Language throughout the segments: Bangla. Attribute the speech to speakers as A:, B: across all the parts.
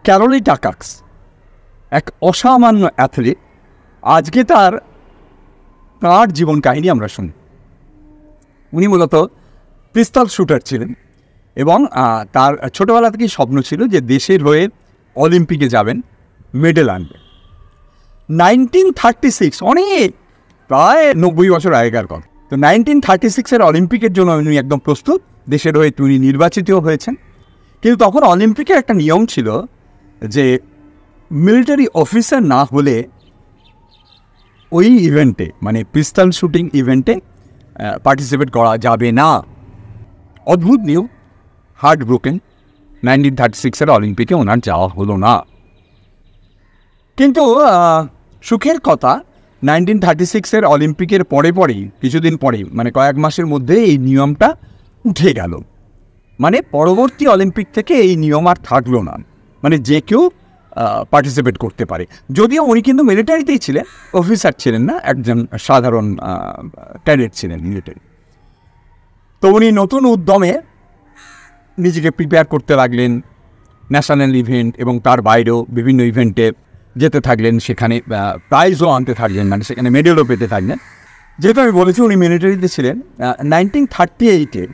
A: ক্যারোলি টাকাক্স এক অসামান্য অ্যাথলিট। আজকে তার জীবন কাহিনী আমরা শুনি। উনি মূলত পিস্তল শুটার ছিলেন এবং তার ছোটোবেলা থেকেই স্বপ্ন ছিল যে দেশের হয়ে অলিম্পিকে যাবেন, মেডেল আনবেন। 1936, অনেক প্রায় 90 বছর আগেকার কথা। তো 1936 অলিম্পিকের জন্য উনি একদম প্রস্তুত, দেশের হয়ে উনি নির্বাচিতও হয়েছেন। কিন্তু তখন অলিম্পিকের একটা নিয়ম ছিল যে মিলিটারি অফিসার না হলে ওই ইভেন্টে, মানে পিস্তল শুটিং ইভেন্টে পার্টিসিপেট করা যাবে না। অদ্ভুত নিয়ম, হার্ট ব্রোকেন। 1936 অলিম্পিকে ওনার যাওয়া হলো না। কিন্তু সুখের কথা, 1936 অলিম্পিকের পরেই কিছুদিন পরেই, মানে কয়েক মাসের মধ্যে এই নিয়মটা উঠে গেল। মানে পরবর্তী অলিম্পিক থেকে এই নিয়ম আর থাকলো না, মানে যে কেউ পার্টিসিপেট করতে পারে। যদিও উনি কিন্তু মিলিটারিতেই ছিলেন, অফিসার ছিলেন না, একজন সাধারণ ক্যাডেট ছিলেন মিলিটারি। তো উনি নতুন উদ্যমে নিজেকে প্রিপেয়ার করতে লাগলেন, ন্যাশনাল ইভেন্ট এবং তার বাইরেও বিভিন্ন ইভেন্টে যেতে থাকলেন, সেখানে প্রাইজও আনতে থাকলেন, মানে সেখানে মেডেলও পেতে থাকলেন। যেহেতু আমি বলেছি উনি মিলিটারিতে ছিলেন। 1938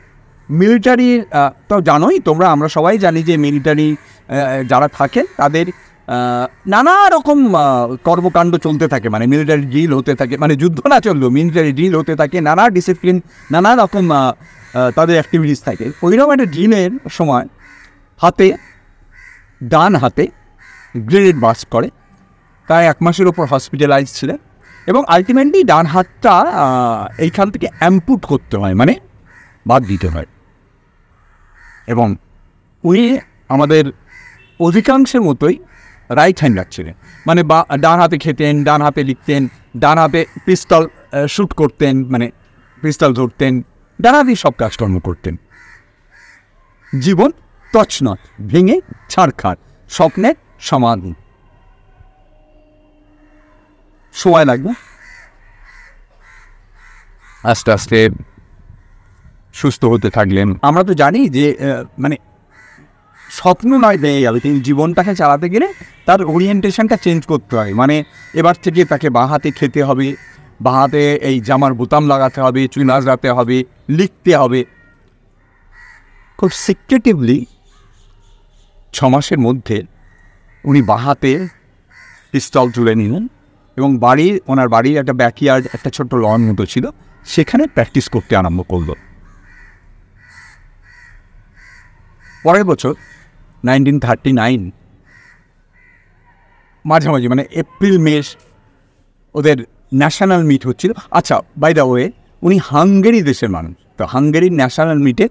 A: মিলিটারি, তো জানোই তোমরা, আমরা সবাই জানি যে মিলিটারি যারা থাকেন তাদের নানা রকম কর্মকাণ্ড চলতে থাকে, মানে মিলিটারি ড্রিল হতে থাকে, মানে যুদ্ধ না চললেও মিলিটারি ড্রিল হতে থাকে, নানা ডিসিপ্লিন, নানা রকম তাদের অ্যাক্টিভিটিস থাকে। ওইরকম একটা ড্রিলের সময় ডান হাতে গ্রেনেড বাস্ট করে, তাই 1 মাসের ওপর হসপিটালাইজ ছিলেন এবং আলটিমেটলি ডান হাতটা এইখান থেকে অ্যাম্পুট করতে হয়, মানে বাদ দিতে হয়। এবং উনি আমাদের অধিকাংশের মতোই রাইট হ্যান্ডার ছিলেন, মানে ডান হাতে খেতেন, ডান হাতে লিখতেন, ডান হাতে পিস্তল শ্যুট করতেন, মানে পিস্তল ধরতেন, ডান হাতেই সব কাজকর্ম করতেন। জীবন তছনছ, ভেঙে ছাড়খাড়, স্বপ্নের সমাধি। সময় লাগবে, আস্তে আস্তে সুস্থ হতে থাকলেন। আমরা তো জানি যে মানে স্বপ্ন নয় পেয়ে যাবে, তিনি জীবনটাকে চালাতে গেলে তার ওরিয়েন্টেশনটা চেঞ্জ করতে হয়। মানে এবার থেকে তাকে বাঁ হাতে খেতে হবে, বাঁ হাতে এই জামার বোতাম লাগাতে হবে, চুল আঁচড়াতে হবে, লিখতে হবে। খুব সিক্রেটিভলি 6 মাসের মধ্যে উনি বাঁ হাতে পিস্তল তুলে নিলেন এবং ওনার বাড়ির একটা ব্যাকইয়ার্ড, একটা ছোট্ট লন মতো ছিল, সেখানে প্র্যাকটিস করতে আরম্ভ করল। পরের বছর 1939 মাঝামাঝি, মানে এপ্রিল মে, ওদের ন্যাশনাল মিট হচ্ছিল। আচ্ছা, বাই দ্য ওয়ে, উনি হাঙ্গেরি দেশের মানুষ, তো হাঙ্গেরির ন্যাশনাল মিটে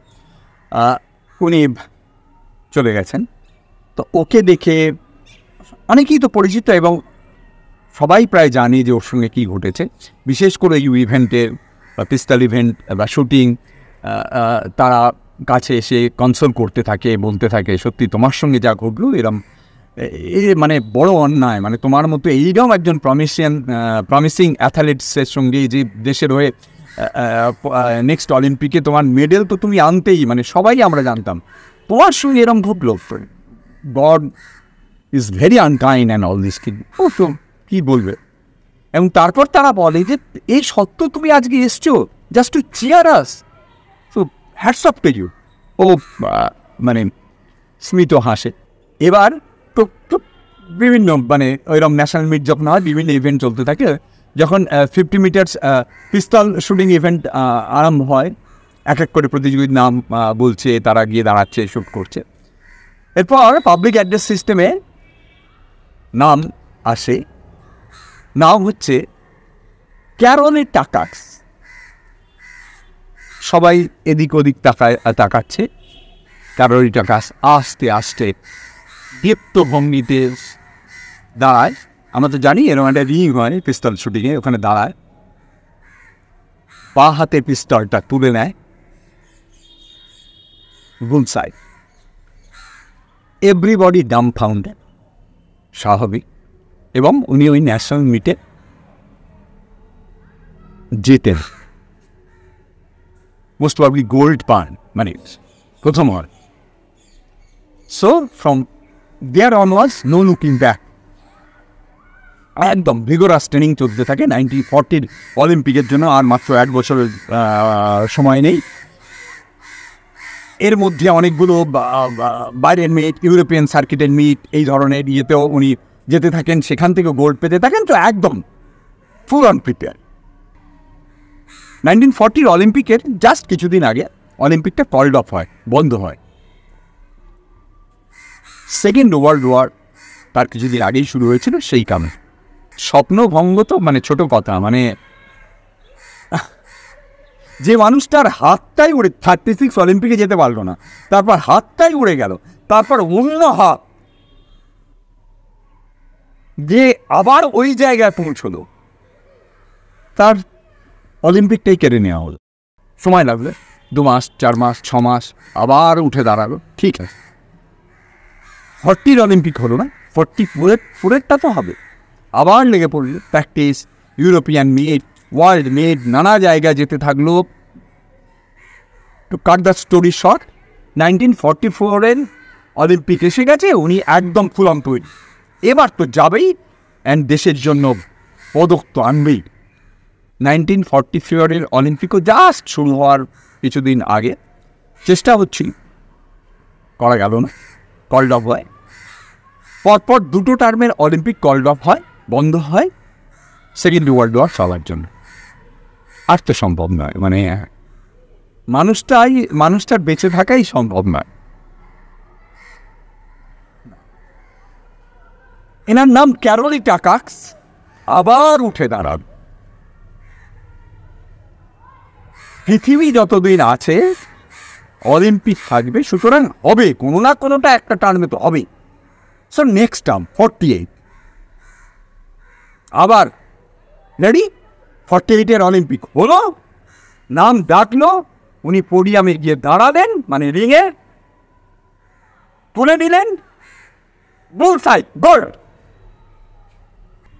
A: উনি চলে গেছেন। তো ওকে দেখে অনেকেই তো পরিচিত এবং সবাই প্রায় জানি যে ওর সঙ্গে কী ঘটেছে। বিশেষ করে এই ইভেন্টের পিস্তল ইভেন্ট বা শুটিং, তারা কাছে এসে কনসোল করতে থাকে, বলতে থাকে, সত্যি তোমার সঙ্গে যা ঘটলো এরম মানে বড় অন্যায়, মানে তোমার মতো এইরকম একজন প্রমিসিং অ্যাথলেটসের সঙ্গে যে দেশের হয়ে নেক্সট অলিম্পিকে তোমার মেডেল তো তুমি আনতেই, মানে সবাই আমরা জানতাম, তোমার সঙ্গে এরম ঘটলো। God is very unkind and all this thing. ও তো কী বলবে। এবং তারপর তারা বলে যে এই সত্য তুমি আজকে এসছো just to cheer us, so hats off to you. ও মানে স্মিত হাসে। এবার তো বিভিন্ন, মানে ওইরকম ন্যাশনাল মিট যখন হয়, বিভিন্ন ইভেন্ট চলতে থাকে। যখন 50 মিটার্স পিস্তল শুটিং ইভেন্ট আরম্ভ হয়, এক এক করে প্রতিযোগীর নাম বলছে, তারা গিয়ে দাঁড়াচ্ছে, শ্যুট করছে। এরপর পাবলিক অ্যাড্রেস সিস্টেমে নাম আসে, নাম হচ্ছে ক্যারোলি টাকাক্স। সবাই এদিক ওদিক তাকাচ্ছে। ক্যারোলি টাকাক্স আস্তে আস্তে দীপ্ত ভঙ্গিতে দাঁড়ায়। আমরা তো জানি এরকম একটা রিং হয় পিস্তল শুটিংয়ে, ওখানে দাঁড়ায়, বাঁ হাতে পিস্তলটা তুলে নেয়, বুলসাই। এভরিবডি ডাম্বফাউন্ডেড, স্বাভাবিক। এবং উনি ওই ন্যাশনাল মিটে জেতেন, মোস্ট প্রবাবলি গোল্ড পান, মানে প্রথম হয়। So from there onwards no looking back, একদম ভিগোরাস ট্রেনিং চলতে থাকে 1940 অলিম্পিকের জন্য। আর মাত্র 1 বছরের সময় নেই। এর মধ্যে অনেকগুলো বাইরের মিট, ইউরোপিয়ান সার্কিটের মিট, এই ধরনের ইয়েতেও উনি যেতে থাকেন, সেখান থেকে গোল্ড পেতে থাকেন। তো একদম ফুল অন প্রিপেয়ার। 1940 অলিম্পিকের জাস্ট কিছুদিন আগে অলিম্পিকটা কল্ড অফ হয়, বন্ধ হয়। সেকেন্ড ওয়ার্ল্ড ওয়ার তার কিছুদিন আগেই শুরু হয়েছিল। সেই কারণে স্বপ্নভঙ্গ তো মানে ছোট কথা, মানে যে মানুষটার হাতটাই উড়ে 36 অলিম্পিকে যেতে পারলো না, তারপর হাতটাই উড়ে গেল, তারপর অন্য হাত যে আবার ওই জায়গায় পৌঁছলো, তার অলিম্পিকটাই কেড়ে নেওয়া হলো। সময় লাগবে 2 মাস, 4 মাস, 6 মাস, আবার উঠে দাঁড়ালো, ঠিক আছে। 40 অলিম্পিক হলো না, 44টা তো হবে। আবার লেগে পড়ল practice, European meet, world meet, নানা জায়গায় যেতে থাকলো। To cut the story short, 1944-এর অলিম্পিক এসে গেছে, উনি একদম ফুলন তৈরি। এবার তো যাবেই, অ্যান্ড দেশের জন্য পদক তো আনবেই। 1944-এর অলিম্পিকও জাস্ট শুরু হওয়ার কিছুদিন আগে চেষ্টা হচ্ছিল, করা গেল না, কল্ড অফ হয়। পরপর 2টো টার্মের অলিম্পিক কল্ড অফ হয়, বন্ধ হয় সেকেন্ড ওয়ার্ল্ড ওয়ার চলার জন্য। আর তো সম্ভব নয়, মানে মানুষটার বেঁচে থাকাই সম্ভব নয়। এনার নাম ক্যারোলিটা কাক্স, আবার উঠে দাঁড়ান। পৃথিবী যতদিন আছে অলিম্পিক থাকবে, সুতরাং হবে কোনো না কোনোটা একটা টার্মে তো হবে। সো নেক্সট টার্ম 48 আবার রেডি। 48-এর অলিম্পিক হলো, নাম ডাকলো, উনি পোডিয়ামে গিয়ে দাঁড়ালেন, মানে রিংয়ে তুলে নিলেন, বুলসাই, গোল্ড।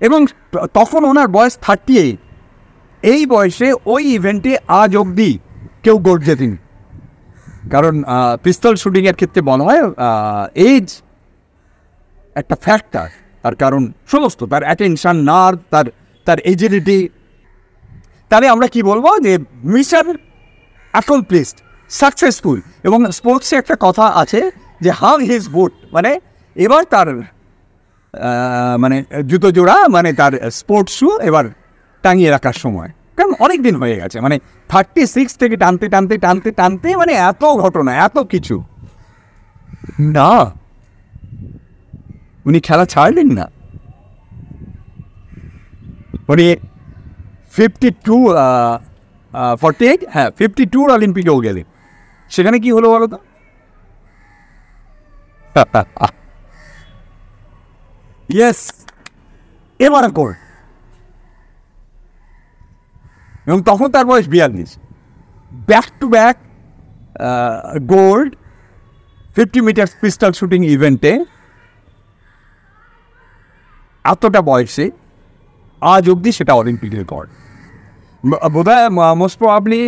A: এবং তখন ওনার বয়স 38। এই বয়সে ওই ইভেন্টে আজ অবধি কেউ গোল্ড জেতেনি। কারণ পিস্তল শুটিংয়ের ক্ষেত্রে বলা হয় এজ একটা ফ্যাক্টর। তার কারণ সমস্ত তার অ্যাটেনশন, নার্ভ, তার এজিলিটি। তাহলে আমরা কি বলবো যে মিশন অ্যাকমপ্লিশড, সাকসেসফুল। এবং স্পোর্টসে একটা কথা আছে যে হাং হিজ বুট, মানে এবার তার মানে জুতো জোড়া, মানে তার স্পোর্টস শু এবার টাঙিয়ে রাখার সময়। কারণ অনেক দিন হয়ে গেছে, মানে 36 থেকে টানতে টানতে টানতে টানতে মানে এত ঘটনা, এত কিছু না, উনি খেলা ছাড়লেন না। উনি 48 হ্যাঁ 52 অলিম্পিকেও গেলেন। সেখানে কি হলো বলো তো? ইয়েস, এবার কর। এবং তখন তার বয়স 42। Back to back gold 50 metre pistol shooting ইভেন্টে, এতটা বয়সে আজ অবধি সেটা অলিম্পিক রেকর্ড। বোধহয় মোস্ট প্রবাবলি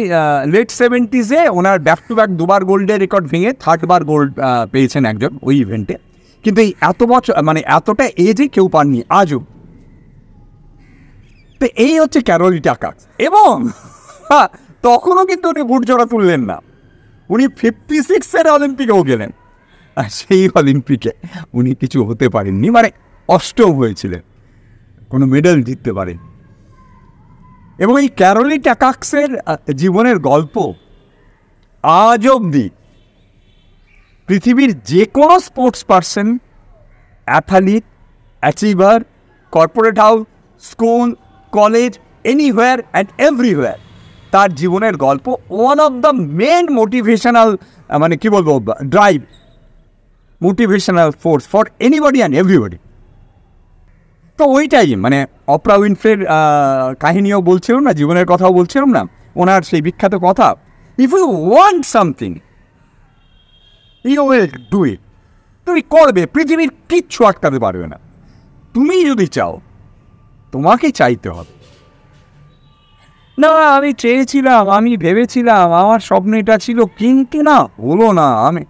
A: লেট 70s-এ ওনার ব্যাক টু ব্যাক 2বার গোল্ডের রেকর্ড ভেঙে 3বার গোল্ড পেয়েছেন একজন ওই ইভেন্টে। কিন্তু এই এত বছর, মানে এতটা এজে কেউ পাননি আজও। তো এই হচ্ছে ক্যারোলিটা কাক্স। এবং তখনও কিন্তু উনি বুট জোড়া তুললেন না, উনি 56-এর অলিম্পিকেও গেলেন। আর সেই অলিম্পিকে উনি কিছু হতে পারেননি, মানে অষ্টম হয়েছিলেন, কোনো মেডেল জিততে পারেন। এবং এই ক্যারোলিটা কাক্সের জীবনের গল্প আজ অবধি পৃথিবীর যে কোনো sports person, athlete, achiever, corporate house, school, college, anywhere and everywhere, তার জীবনের গল্প one of the main motivational, মানে কি বলবো, drive, motivational force for anybody and everybody. তো ওইটাই, মানে অপ্রা উইনফ্রের কাহিনীও বলছিলাম না, জীবনের কথাও বলছিলাম না, ওনার সেই বিখ্যাত কথা, if you want something you will do it. তুমি করবে, পৃথিবীর কিচ্ছু আটকাতে পারবে না। তুমি যদি চাও, তোমাকে চাইতে হবে। না আমি চেয়েছিলাম, আমি ভেবেছিলাম, আমার স্বপ্ন এটা ছিল, কিন্তু না হলো না, আমি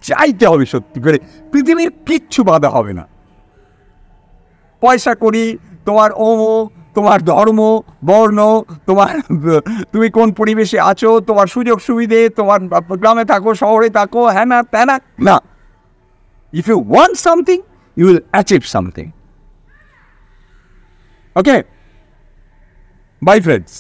A: চাইতে হবে সত্যি করে, পৃথিবীর কিচ্ছু বাধা হবে না। পয়সা করি, তোমার তোমার ধর্ম, বর্ণ, তোমার তুমি কোন পরিবেশে আছো, তোমার সুযোগ সুবিধে, তোমার গ্রামে থাকো, শহরে থাকো, হ্যাঁ না ত্যানা না। If you want something, you will achieve something. Okay, bye friends.